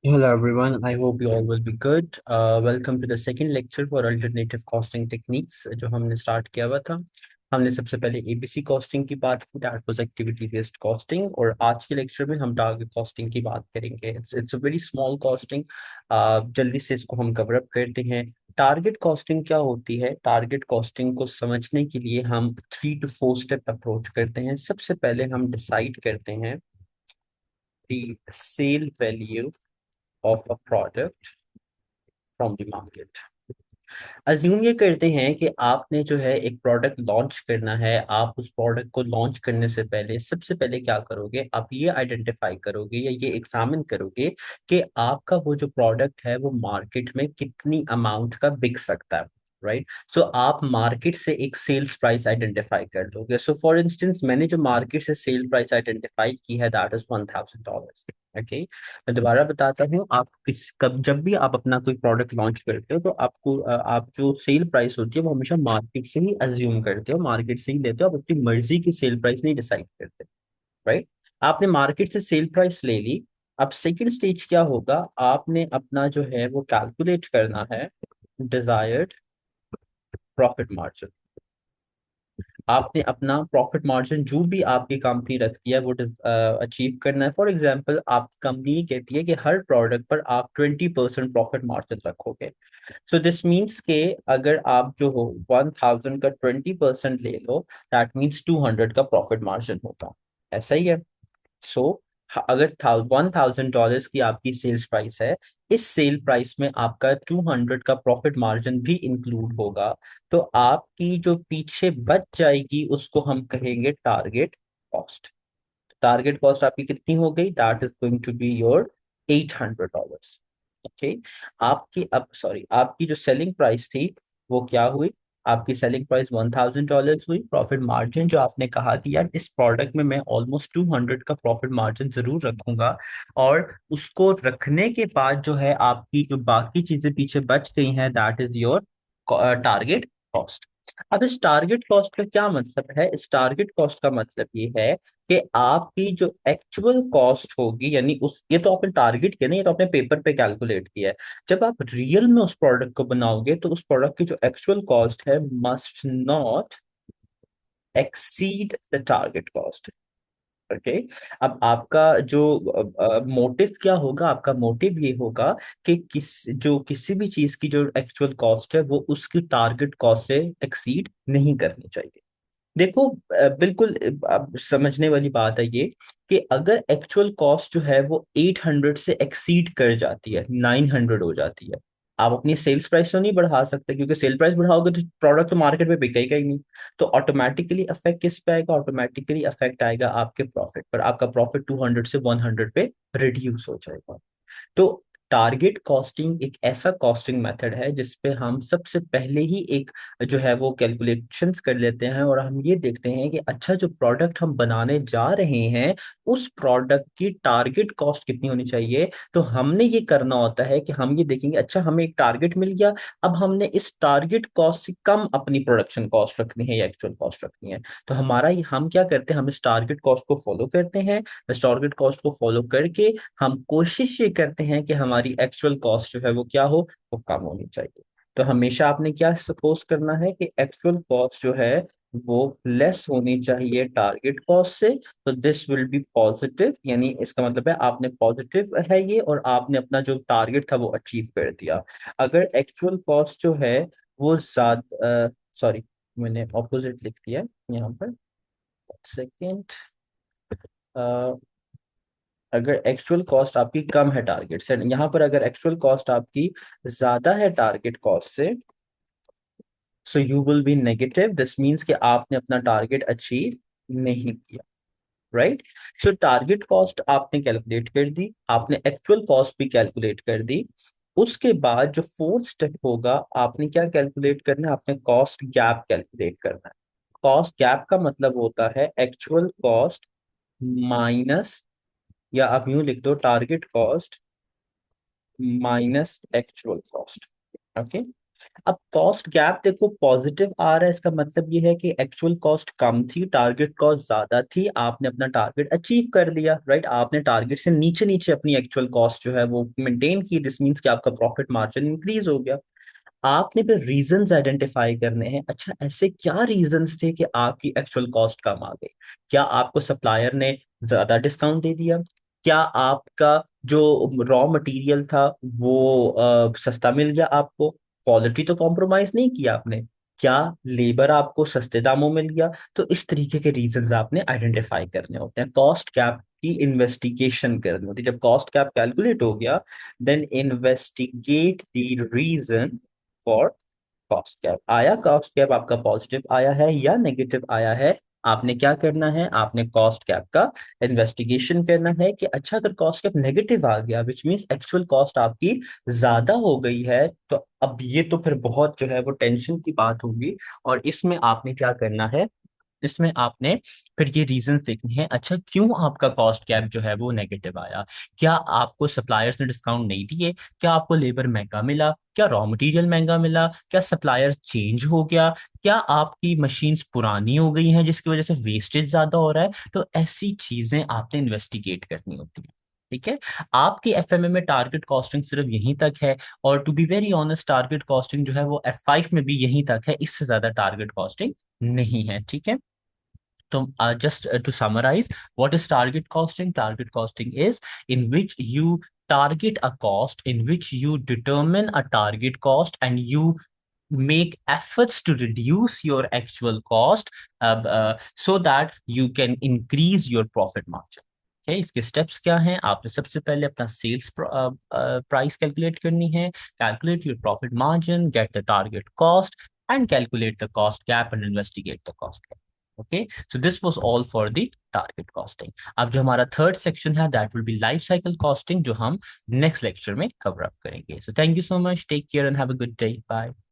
Hello everyone, I hope you all will be good. Welcome to the second lecture for alternative costing techniques जो हमने start किया हुआ था। हमने सबसे पहले एबीसी कॉस्टिंग की बात की, that was activity based costing, और आज के लेक्चर में हम टारगेट कॉस्टिंग की बात करेंगे। It's a very small costing. जल्दी से इसको हम कवर अप करते हैं। टारगेट कॉस्टिंग क्या होती है? टारगेट कॉस्टिंग को समझने के लिए हम 3 to 4 स्टेप अप्रोच करते हैं। सबसे पहले हम डिसाइड करते हैं the sale value of a product from the market। Assume ये करते हैं कि आपने जो है एक प्रोडक्ट लॉन्च करना है। आप उस प्रोडक्ट को लॉन्च करने से पहले सबसे पहले क्या करोगे? आप ये आइडेंटिफाई करोगे या ये एग्जामिन करोगे कि आपका वो जो प्रोडक्ट है वो मार्केट में कितनी अमाउंट का बिक सकता है। राइट। सो आप मार्केट से एक सेल्स प्राइस आइडेंटिफाई कर लोगे। सो फॉर इंस्टेंस मैंने जो मार्केट से सेल प्राइस आइडेंटिफाई की है दैट इज $1,000। ओके। मैं दोबारा बताता हूँ। आप किस कब जब भी आप अपना कोई प्रोडक्ट लॉन्च करते हो तो आपको आप जो सेल प्राइस होती है वो हमेशा मार्केट से ही अज्यूम करते हो, मार्केट से ही लेते हो। आप अपनी मर्जी की सेल प्राइस नहीं डिसाइड करते। राइट। आपने मार्केट से सेल प्राइस ले ली। अब सेकंड स्टेज क्या होगा? आपने अपना जो है वो कैलकुलेट करना है डिजायर्ड प्रॉफिट मार्जिन। आपने अपना प्रॉफिट मार्जिन जो भी आपकी कंपनी रखती है वो अचीव करना है। फॉर एग्जांपल आपकी कंपनी ये कहती है कि हर प्रोडक्ट पर आप 20% प्रॉफिट मार्जिन रखोगे। सो दिस मीन्स के अगर आप जो हो 1000 का 20% ले लो, दैट मीन्स 200 का प्रॉफिट मार्जिन होगा। ऐसा ही है। सो अगर $1000 की आपकी सेल्स प्राइस है, इस सेल प्राइस में आपका 200 का प्रॉफिट मार्जिन भी इंक्लूड होगा। तो आपकी जो पीछे बच जाएगी उसको हम कहेंगे टारगेट कॉस्ट। टारगेट कॉस्ट आपकी कितनी हो गई? That is going to be your $800। Okay. आपकी जो सेलिंग प्राइस थी वो क्या हुई? आपकी सेलिंग प्राइस $1000 हुई। प्रॉफिट मार्जिन जो आपने कहा कि यार इस प्रोडक्ट में मैं ऑलमोस्ट 200 का प्रॉफिट मार्जिन जरूर रखूंगा, और उसको रखने के बाद जो है आपकी जो बाकी चीजें पीछे बच गई हैं that is your target cost. अब इस टारगेट कॉस्ट का क्या मतलब है? इस टारगेट कॉस्ट का मतलब ये है कि आपकी जो एक्चुअल कॉस्ट होगी, यानी उस ये तो आपने टारगेट किया ना, ये तो आपने पेपर पे कैलकुलेट किया है। जब आप रियल में उस प्रोडक्ट को बनाओगे तो उस प्रोडक्ट की जो एक्चुअल कॉस्ट है must not exceed the target cost. Okay. अब आपका जो मोटिव क्या होगा? आपका मोटिव ये होगा कि किसी भी चीज की जो एक्चुअल कॉस्ट है वो उसकी टारगेट कॉस्ट से एक्सीड नहीं करनी चाहिए। देखो, बिल्कुल अब समझने वाली बात है ये कि अगर एक्चुअल कॉस्ट जो है वो 800 से एक्सीड कर जाती है, 900 हो जाती है, आप अपनी सेल्स प्राइस तो नहीं बढ़ा सकते, क्योंकि सेल प्राइस बढ़ाओगे तो प्रोडक्ट तो मार्केट में बिकेगा ही नहीं। तो ऑटोमेटिकली इफेक्ट किस पे आएगा? ऑटोमेटिकली इफेक्ट आएगा आपके प्रॉफिट पर। आपका प्रॉफिट 200 से 100 पे रिड्यूस हो जाएगा। तो टारगेट कॉस्टिंग एक ऐसा कॉस्टिंग मेथड है जिसपे हम सबसे पहले ही एक जो है वो कैलकुलेशंस कर लेते हैं, और हम ये देखते हैं कि अच्छा जो प्रोडक्ट हम बनाने जा रहे हैं उस प्रोडक्ट की टारगेट कॉस्ट कितनी होनी चाहिए। तो हमने ये करना होता है कि हम ये देखेंगे अच्छा हमें एक टारगेट मिल गया, अब हमने इस टारगेट कॉस्ट से कम अपनी प्रोडक्शन कॉस्ट रखनी है या एक्चुअल कॉस्ट रखनी है। तो हम क्या करते हैं? हम इस टारगेट कॉस्ट को फॉलो करते हैं। इस टारगेट कॉस्ट को फॉलो करके हम कोशिश ये करते हैं कि हमारी एक्चुअल कॉस्ट जो है वो क्या हो? वो कम होनी चाहिए। तो हमेशा आपने क्या सपोज करना है कि एक्चुअल कॉस्ट जो है वो लेस होनी चाहिए टारगेट कॉस्ट से। तो दिस विल बी पॉजिटिव, यानी इसका मतलब है आपने पॉजिटिव है ये, और आपने अपना जो टारगेट था वो अचीव कर दिया। अगर एक्चुअल कॉस्ट जो है वो ज्यादा, सॉरी मैंने ऑपोजिट लिख दिया यहाँ पर, सेकेंड। अगर एक्चुअल कॉस्ट आपकी कम है टारगेट से, यहाँ पर अगर एक्चुअल कॉस्ट आपकी ज्यादा है टारगेट कॉस्ट से, so you will be negative. This means कि आपने अपना टारगेट अचीव नहीं किया। राइट। सो टारगेट कॉस्ट आपने कैलकुलेट कर दी, आपने एक्चुअल कॉस्ट भी कैलकुलेट कर दी। उसके बाद जो फोर्थ स्टेप होगा, आपने क्या कैलकुलेट करना है? आपने कॉस्ट गैप कैलकुलेट करना है। कॉस्ट गैप का मतलब होता है एक्चुअल कॉस्ट माइनस, या आप यूं लिख दो target cost minus actual cost. Okay. अब कॉस्ट गैप देखो पॉजिटिव आ रहा है, इसका मतलब ये है कि एक्चुअल कॉस्ट कम थी, टारगेट कॉस्ट ज्यादा थी, आपने अपना टारगेट अचीव कर लिया, राइट। आपने टारगेट से नीचे नीचे अपनी एक्चुअल कॉस्ट जो है वो मेंटेन की, दिस मीन्स कि आपका प्रॉफिट मार्जिन इंक्रीज हो गया। आपने फिर रीजंस आइडेंटिफाई करने हैं, अच्छा ऐसे क्या रीजंस थे कि आपकी एक्चुअल कॉस्ट कम आ गई। क्या आपको सप्लायर ने ज्यादा डिस्काउंट दे दिया? क्या आपका जो रॉ मटेरियल था वो सस्ता मिल गया आपको? क्वालिटी तो कॉम्प्रोमाइज नहीं किया आपने। क्या लेबर आपको सस्ते दामों मिल गया? तो इस तरीके के रीजंस आपने आइडेंटिफाई करने होते हैं, कॉस्ट गैप की इन्वेस्टिगेशन करनी होती है। जब कॉस्ट गैप कैलकुलेट हो गया, then investigate the reason for cost gap. आया कॉस्ट गैप आपका पॉजिटिव आया है या नेगेटिव आया है, आपने क्या करना है, आपने कॉस्ट गैप का इन्वेस्टिगेशन करना है कि अच्छा अगर कॉस्ट गैप नेगेटिव आ गया विच मींस एक्चुअल कॉस्ट आपकी ज्यादा हो गई है, तो अब ये तो फिर बहुत जो है वो टेंशन की बात होगी। और इसमें आपने क्या करना है, इसमें आपने फिर ये रीजंस देखने हैं, अच्छा क्यों आपका कॉस्ट गैप जो है वो नेगेटिव आया। क्या आपको सप्लायर्स ने डिस्काउंट नहीं दिए? क्या आपको लेबर महंगा मिला? क्या रॉ मटेरियल महंगा मिला? क्या सप्लायर चेंज हो गया? क्या आपकी मशीन्स पुरानी हो गई हैं जिसकी वजह से वेस्टेज ज्यादा हो रहा है? तो ऐसी चीजें आपने इन्वेस्टिगेट करनी होती है। ठीक है। आपकी एफएमए में टारगेट कॉस्टिंग सिर्फ यहीं तक है, और to be very honest target costing जो है वो F5 में भी यहीं तक है, इससे ज्यादा टारगेट कॉस्टिंग नहीं है। ठीक है। So, just to summarize, what is target costing? Target costing is in which you target a cost, in which you determine a target cost, and you make efforts to reduce your actual cost so that you can increase your profit margin. Okay, इसके steps क्या हैं? आपने सबसे पहले अपना sales price calculate करनी है, calculate your profit margin, get the target cost, and calculate the cost gap and investigate the cost gap. Okay, so this was all for the target costing. अब जो हमारा थर्ड सेक्शन है that will be life cycle costing, जो हम next lecture में cover up करेंगे. So thank you so much, take care and have a good day, bye.